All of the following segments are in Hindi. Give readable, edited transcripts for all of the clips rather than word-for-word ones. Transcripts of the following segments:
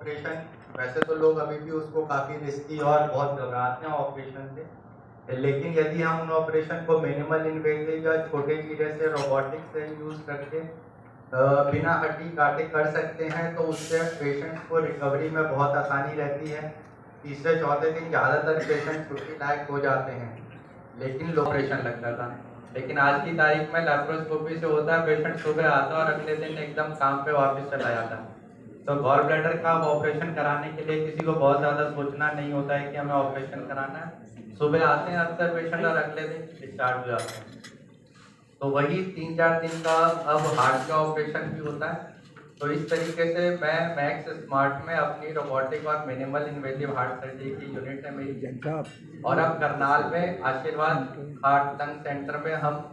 ऑपरेशन वैसे तो लोग अभी भी उसको काफ़ी रिस्की और बहुत घबराते हैं ऑपरेशन से, लेकिन यदि हम उन ऑपरेशन को मिनिमल इन्वेजिव या छोटे चीज़े से रोबोटिक्स से यूज़ करके बिना हड्डी काटे कर सकते हैं तो उससे पेशेंट्स को रिकवरी में बहुत आसानी रहती है। तीसरे चौथे दिन ज़्यादातर पेशेंट छुट्टी लायक हो जाते हैं, लेकिन लो ऑपरेशन लगता था। लेकिन आज की तारीख में लैप्रोस्कोपी से होता है, पेशेंट सुबह आता है और अगले दिन एकदम काम पे वापस चला जाता है। तो गॉल ब्लैडर का ऑपरेशन कराने के लिए किसी को बहुत ज़्यादा सोचना नहीं होता है कि हमें ऑपरेशन कराना है। सुबह आते हैं अक्सर पेशेंट और अगले दिन डिस्चार्ज हो जाते हैं। तो वही 3-4 दिन का अब हार्ट का ऑपरेशन भी होता है। तो इस तरीके से मैं मैक्स स्मार्ट में अपनी रोबोटिक और मिनिमल इन्वेजिव हार्ट सर्जरी की यूनिट है मेरी, और अब करनाल में आशीर्वाद हार्ट लंग सेंटर में हम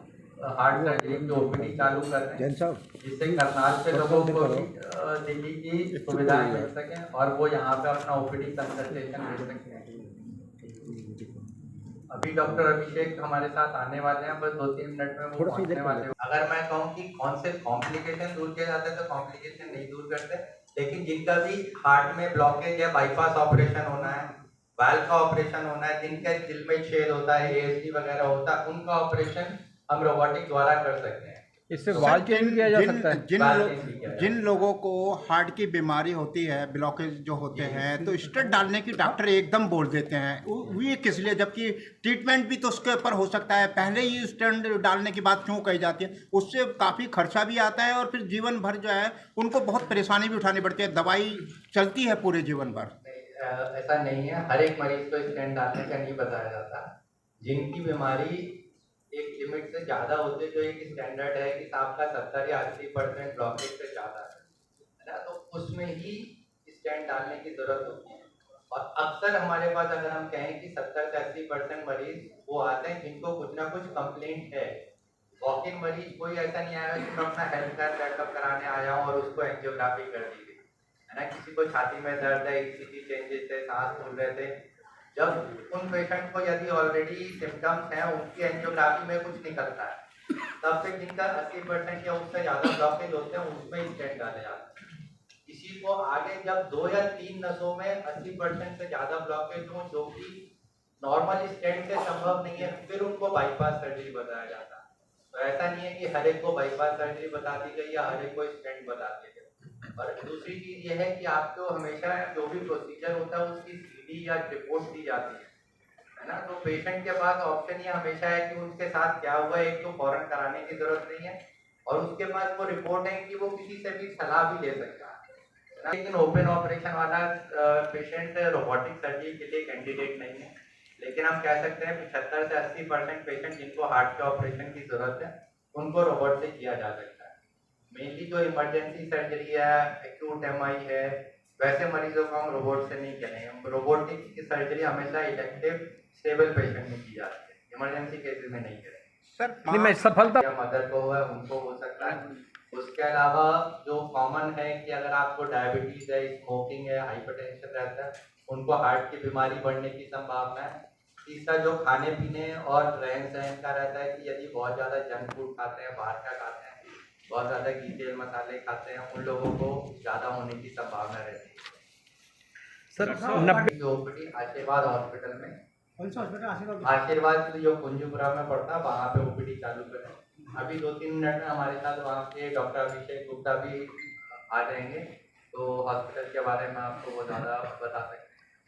हार्ट सर्जरी की ओपीडी चालू कर रहे हैं, जिससे करनाल के लोगों को भी दिल्ली की सुविधाएं मिल सकें और वो यहाँ पे अपना ओपीडी कंसल्टेशन ले सकें। अभी डॉक्टर अभिषेक हमारे साथ आने वाले हैं, बस 2-3 मिनट में वो पहुंचने वाले हैं। अगर मैं कहूँ कि कौन से कॉम्प्लिकेशन दूर किए जाते हैं तो कॉम्प्लिकेशन नहीं दूर करते, लेकिन जिनका भी हार्ट में ब्लॉकेज या बाईपास ऑपरेशन होना है, वाल्व का ऑपरेशन होना है, जिनके दिल में छेद होता है, एएसडी वगैरह होता है, उनका ऑपरेशन हम रोबोटिक द्वारा कर सकते हैं। इससे वाल्व चेंज किया जा सकता है। जिन लोगों को हार्ट की बीमारी होती है, ब्लॉकेज जो होते हैं, तो स्टेंट डालने की डॉक्टर एकदम बोल देते हैं, ये किस लिए, जबकि ट्रीटमेंट भी तो उसके ऊपर हो सकता है। पहले ही स्टेंट डालने की बात क्यों कही जाती है? उससे काफ़ी खर्चा भी आता है और फिर जीवन भर जो है उनको बहुत परेशानी भी उठानी पड़ती है। दवाई चलती है पूरे जीवन भर। ऐसा नहीं है, हर एक मरीज को स्टेंट डालने का नहीं बताया जाता। जिनकी बीमारी एक लिमिट से ज़्यादा होती है, जो एक स्टैंडर्ड है कि आपका 70 या 80% ब्लॉकेज से ज़्यादा है ना, तो उसमें ही स्टेंट डालने की ज़रूरत होती है। और अक्सर हमारे पास अगर हम कहें कि 70 से 80% मरीज वो आते हैं जिनको कुछ ना कुछ कंप्लेंट है। वॉक इन मरीज कोई ऐसा नहीं आया कि मैं अपना हेल्थ कार्ड चेकअप कराने आया हूँ और उसको एंजियोग्राफी कर दी गई है ना। किसी को छाती में दर्द है, ईसीजी चेंजेस है, सांस फूल रहे थे, जब उन पेशेंट को यदि ऑलरेडी सिम्टम्स हैं, उनकी एंजियोग्राफी में कुछ निकलता है, तब तक जिनका 80% या उससे ज़्यादा ब्लॉकेज होते हैं उसमें स्टेंट डाले जाते हैं। किसी को आगे जब 2 या 3 नसों में 80% से ज़्यादा ब्लॉकेज हो, जो कि नॉर्मल स्टेंट से संभव नहीं है, फिर उनको बाईपास सर्जरी बताया जाता है। तो ऐसा नहीं है कि हर एक को बाईपास सर्जरी बता दी गई या हर एक को स्टेंट बता दिया गया। और दूसरी चीज़ ये है कि आपको हमेशा जो भी प्रोसीजर होता है उसकी सीडी या रिपोर्ट दी जाती है ना। तो पेशेंट के पास ऑप्शन ये हमेशा है कि उसके साथ क्या हुआ, एक तो फौरन कराने की जरूरत नहीं है, और उसके पास वो रिपोर्ट है कि वो किसी से भी सलाह भी ले सकता है। लेकिन ओपन ऑपरेशन वाला पेशेंट रोबोटिक सर्जरी के लिए कैंडिडेट नहीं है, लेकिन हम कह सकते हैं 75 से 80% पेशेंट जिनको हार्ट के ऑपरेशन की जरूरत है उनको रोबोट से किया जा सकता है। मेनली जो इमरजेंसी सर्जरी है, एक्यूट एमआई है, वैसे मरीजों को हम रोबोट से नहीं करेंगे। रोबोटिक की सर्जरी हमेशा इलेक्टिव स्टेबल पेशेंट में की जाती है, इमरजेंसी केसेस में नहीं करेंगे। सर मैं सफलता मदर को है उनको हो सकता है। उसके अलावा जो कॉमन है कि अगर आपको डायबिटीज है, स्मोकिंग है, हाइपरटेंशन रहता है, उनको हार्ट की बीमारी बढ़ने की संभावना है। तीसरा जो खाने पीने और रहन सहन का रहता है कि यदि बहुत ज़्यादा जंक फूड खाते हैं, बाहर का खाते हैं, बहुत ज़्यादा घी तेल मसाले खाते हैं, उन लोगों को ज़्यादा होने की संभावना रहती है। सर ओपीडी आशीर्वाद हॉस्पिटल में, आशीर्वाद जो कुंजपुरा में पड़ता है वहाँ पे ओपीडी चालू करें। अभी 2-3 मिनट में हमारे साथ वहाँ के डॉक्टर अभिषेक गुप्ता भी आ जाएंगे, तो हॉस्पिटल के बारे में आपको वो ज़्यादा बता सकते हैं।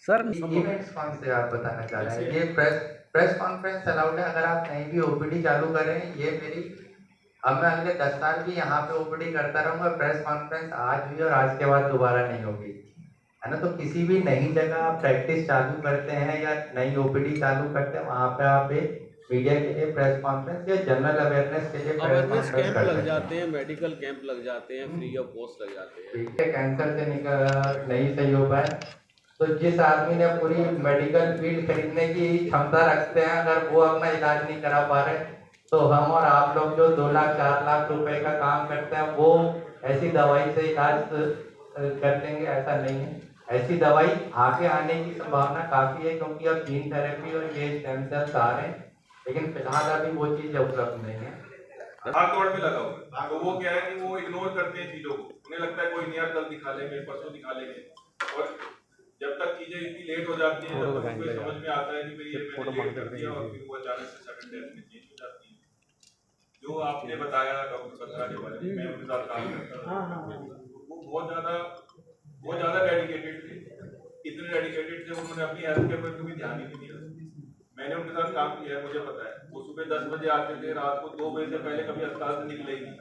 सर इवेंट्स कौन से आप बताना चाह रहे हैं? ये प्रेस कॉन्फ्रेंस अलाउड है, अगर आप कहीं भी ओपीडी चालू करें। ये मेरी अब मैं अगले 10 साल भी यहाँ पे ओपीडी करता रहूँगा। प्रेस कॉन्फ्रेंस आज हुई और आज के बाद दोबारा नहीं होगी, है ना। तो किसी भी नई जगह आप प्रैक्टिस चालू करते हैं या नई ओपीडी चालू करते हैं, वहाँ पे आप एक मीडिया के लिए प्रेस कॉन्फ्रेंस या जनरल अवेयरनेस के लिए अवेयरनेस कैंप लग जाते हैं, मेडिकल कैंप लग जाते हैं, फ्री ऑफ कॉस्ट लग जाते हैं। ठीक है, कैंसर से नहीं सही हो पाए तो जिस आदमी ने पूरी मेडिकल फील्ड खरीदने की क्षमता रखते हैं, अगर वो अपना इलाज नहीं करा पा रहे, तो हम और आप लोग जो 2 लाख 4 लाख रुपए का काम करते हैं वो ऐसी दवाई से इलाज कर देंगे, ऐसा नहीं है। ऐसी दवाई आगे आने की संभावना काफ़ी है, क्योंकि अब जीन थेरेपी और ये स्टेम सेल्स आ रहे हैं, लेकिन फिलहाल अभी वो चीज़ उपलब्ध नहीं है। भाग दौड़ में लगा हुआ है, तो वो क्या है कि वो इग्नोर करते हैं चीज़ों को। उन्हें लगता है कोई नहीं यार, कल दिखा लेंगे, परसों दिखा लेंगे, और चीजें इतनी लेट हो जाती हैं जब तक कोई समझ में आता है कि भाई ये मैंने लेट कर दिया और फिर वो अचानक से सडन डेथ में चेंज हो जाती है। जो आपने बताया डॉक्टर बत्रा के बारे में, मैं उनके साथ काम करता था, वो बहुत ज्यादा डेडिकेटेड थे, इतने डेडिकेटेड थे उन्होंने अपनी हेल्थ के ऊपर कभी ध्यान ही नहीं दिया। मैंने उनके साथ काम किया है, मुझे पता है। वो सुबह 10 बजे आते थे, रात को 2 बजे से पहले कभी अस्पताल से निकले ही नहीं।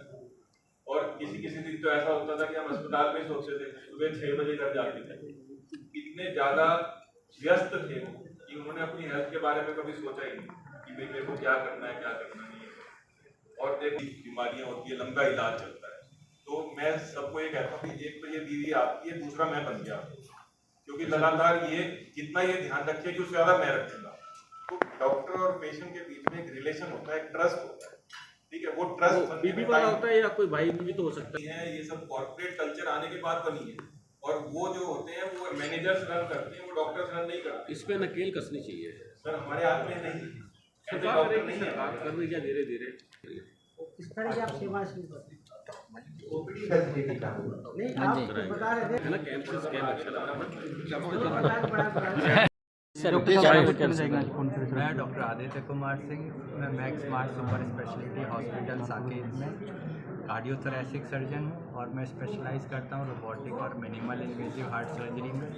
और किसी दिन तो ऐसा होता था कि हम अस्पताल में सोचते थे, सुबह 6 बजे घर जाते थे। इतने ज्यादा व्यस्त थे वो कि उन्होंने अपनी हेल्थ के बारे में कभी सोचा ही नहीं कि भाई मेरे को क्या करना है, क्या करना नहीं है। और देखिए बीमारियां होती है, लंबा इलाज चलता है। तो मैं सबको ये कहता हूँ कि एक तो ये बीवी आपकी है, दूसरा मैं बन गया, क्योंकि लगातार ये जितना ये ध्यान रखे कि उससे ज्यादा मैं रखूंगा। तो डॉक्टर और पेशेंट के बीच में एक रिलेशन होता है, एक ट्रस्ट होता है, ठीक है। वो ट्रस्ट बीबी वाला होता है या कोई भाई भी तो हो सकता है। ये सब कॉर्पोरेट कल्चर आने के बाद बनी है, और वो जो होते हैं वो मैनेजर्स रन करते हैं, वो डॉक्टर्स रन नहीं करते। इस पे नकेल कसनी चाहिए सर, हमारे हाथ में नहीं है, ऐसे डॉक्टर नहीं है। बात करनी क्या धीरे धीरे इस तरह की आप सेवा शुरू करते ओपीडी फैसिलिटी का नहीं आप बता रहे थे है ना। कैंप से स्कैम अच्छा लगा मैं डॉक्टर आदित्य कुमार सिंह, मैं max smart super speciality hospital Saket में कार्डियोथोरेसिक सर्जन हूँ और मैं स्पेशलाइज़ करता हूँ रोबोटिक और मिनिमल इन्वेजिव हार्ट सर्जरी में।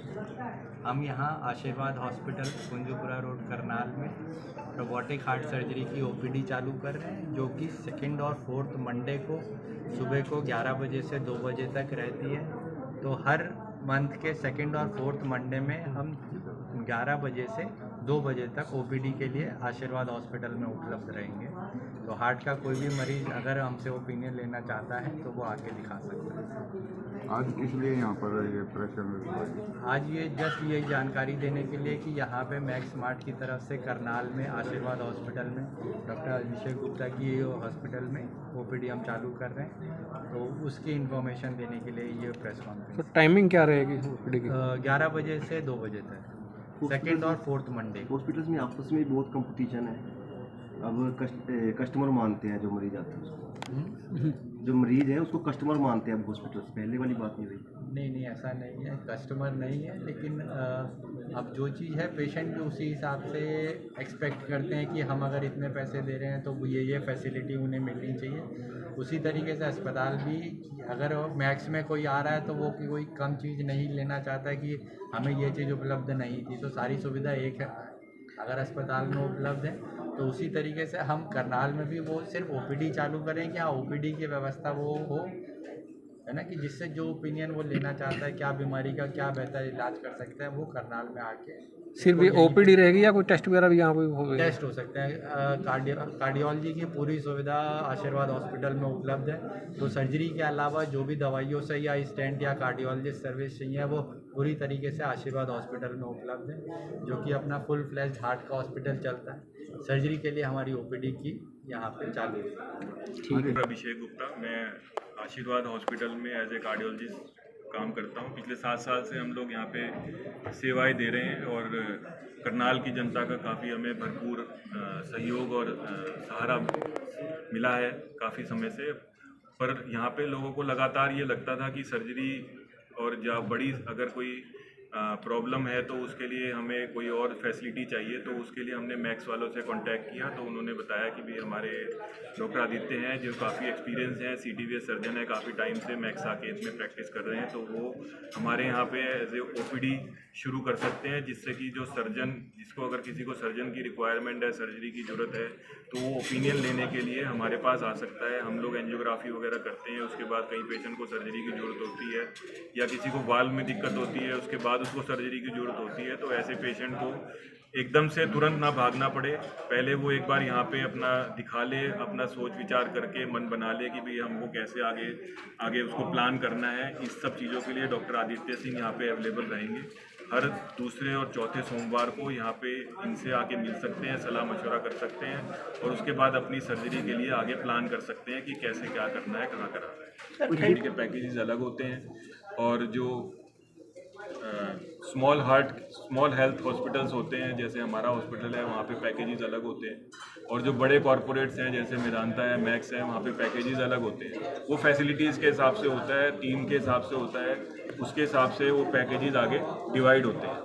हम यहाँ आशीर्वाद हॉस्पिटल कुंजपुरा रोड करनाल में रोबोटिक हार्ट सर्जरी की ओपीडी चालू कर रहे हैं, जो कि 2nd और 4th मंडे को सुबह को 11 बजे से 2 बजे तक रहती है। तो हर मंथ के 2nd और 4th मंडे में हम 11 बजे से 2 बजे तक ओपीडी के लिए आशीर्वाद हॉस्पिटल में उपलब्ध रहेंगे। तो हार्ट का कोई भी मरीज़ अगर हमसे ओपिनियन लेना चाहता है तो वो आके दिखा सकता है। आज किस लिए यहाँ पर ये प्रेशर? आज ये जस्ट यही जानकारी देने के लिए कि यहाँ पे मैक्स स्मार्ट की तरफ से करनाल में आशीर्वाद हॉस्पिटल में डॉक्टर अभिषेक गुप्ता की हॉस्पिटल में ओपीडी हम चालू कर रहे हैं, तो उसकी इन्फॉर्मेशन देने के लिए ये प्रेस कॉन्फ्रेंस। तो टाइमिंग क्या रहेगी ओपीडी की? 11 बजे से 2 बजे तक, 2nd और 4th मंडे। हॉस्पिटल्स में आपस में बहुत कंपटीशन है। अब कस्टमर मानते हैं जो मरीज आते हैं उसको, जो मरीज है उसको कस्टमर मानते हैं अब हॉस्पिटल्स। पहले वाली बात नहीं रही। नहीं ऐसा नहीं है, कस्टमर नहीं है, लेकिन अब जो चीज़ है पेशेंट भी उसी हिसाब से एक्सपेक्ट करते हैं कि हम अगर इतने पैसे दे रहे हैं तो ये फैसिलिटी उन्हें मिलनी चाहिए। उसी तरीके से अस्पताल भी अगर मैक्स में कोई आ रहा है तो वो कोई कम चीज़ नहीं लेना चाहता है कि हमें ये चीज़ उपलब्ध नहीं थी, तो सारी सुविधा एक है अगर अस्पताल में उपलब्ध है। तो उसी तरीके से हम करनाल में भी वो सिर्फ ओपीडी चालू करें कि हाँ ओपीडी की व्यवस्था वो हो, है ना, कि जिससे जो ओपिनियन वो लेना चाहता है क्या बीमारी का क्या बेहतर इलाज कर सकता है वो करनाल में आके सिर्फ ये ओपीडी रहेगी या कोई टेस्ट वगैरह भी यहाँ पे होगा? टेस्ट हो सकते हैं। कार्डियोलॉजी की पूरी सुविधा आशीर्वाद हॉस्पिटल में उपलब्ध है। तो सर्जरी के अलावा जो भी दवाइयों से या स्टेंट या कार्डियोलॉजिस्ट सर्विस चाहिए वो पूरी तरीके से आशीर्वाद हॉस्पिटल में उपलब्ध है, जो कि अपना फुल फ्लैश हार्ट का हॉस्पिटल चलता है। सर्जरी के लिए हमारी ओपीडी की यहाँ पे चालू है। अभिषेक गुप्ता, मैं आशीर्वाद हॉस्पिटल में एज ए कार्डियोलॉजिस्ट काम करता हूँ। पिछले 7 साल से हम लोग यहाँ पे सेवाएं दे रहे हैं और करनाल की जनता का काफ़ी हमें भरपूर सहयोग और सहारा मिला है काफ़ी समय से। पर यहाँ पे लोगों को लगातार ये लगता था कि सर्जरी और जब बड़ी अगर कोई प्रॉब्लम है तो उसके लिए हमें कोई और फैसिलिटी चाहिए, तो उसके लिए हमने मैक्स वालों से कांटेक्ट किया। तो उन्होंने बताया कि भाई हमारे डॉक्टर आदित्य हैं जो काफ़ी एक्सपीरियंस हैं, CTVS सर्जन है, काफ़ी टाइम से मैक्स साकेत में प्रैक्टिस कर रहे हैं, तो वो हमारे यहाँ पे एज ए OPD शुरू कर सकते हैं, जिससे कि जो सर्जन जिसको अगर किसी को सर्जन की रिक्वायरमेंट है, सर्जरी की ज़रूरत है, तो वो ओपिनियन लेने के लिए हमारे पास आ सकता है। हम लोग एंजियोग्राफी वगैरह करते हैं, उसके बाद कई पेशेंट को सर्जरी की ज़रूरत होती है या किसी को वाल्व में दिक्कत होती है, उसके बाद उसको सर्जरी की ज़रूरत होती है। तो ऐसे पेशेंट को एकदम से तुरंत ना भागना पड़े, पहले वो एक बार यहाँ पे अपना दिखा ले, अपना सोच विचार करके मन बना ले कि भाई हमको कैसे आगे उसको प्लान करना है। इस सब चीज़ों के लिए डॉक्टर आदित्य सिंह यहाँ पे अवेलेबल रहेंगे। हर दूसरे और चौथे सोमवार को यहाँ पे इनसे आके मिल सकते हैं, सलाह मशवरा कर सकते हैं और उसके बाद अपनी सर्जरी के लिए आगे प्लान कर सकते हैं कि कैसे क्या करना है, कहाँ कराना है। सर्जरी के पैकेजेस अलग होते हैं और जो स्मॉल हेल्थ हॉस्पिटल्स होते हैं, जैसे हमारा हॉस्पिटल है, वहाँ पे पैकेजेस अलग होते हैं। और जो बड़े कॉरपोरेट्स हैं जैसे मेदांता है, मैक्स है, वहाँ पे पैकेजेस अलग होते हैं। वो फैसिलिटीज़ के हिसाब से होता है, टीम के हिसाब से होता है, उसके हिसाब से वो पैकेजेस आगे डिवाइड होते हैं।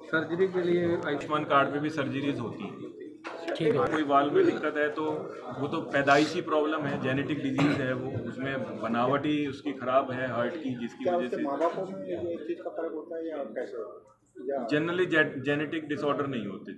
सर्जरी के लिए आयुष्मान कार्ड पे भी सर्जरीज होती हैं। ठीक है। कोई वाल्व में दिक्कत है तो वो तो पैदाइशी प्रॉब्लम है, जेनेटिक डिजीज है, वो उसमें बनावट ही उसकी खराब है हार्ट की, जिसकी वजह से जनरली जेनेटिक डिसऑर्डर नहीं होते।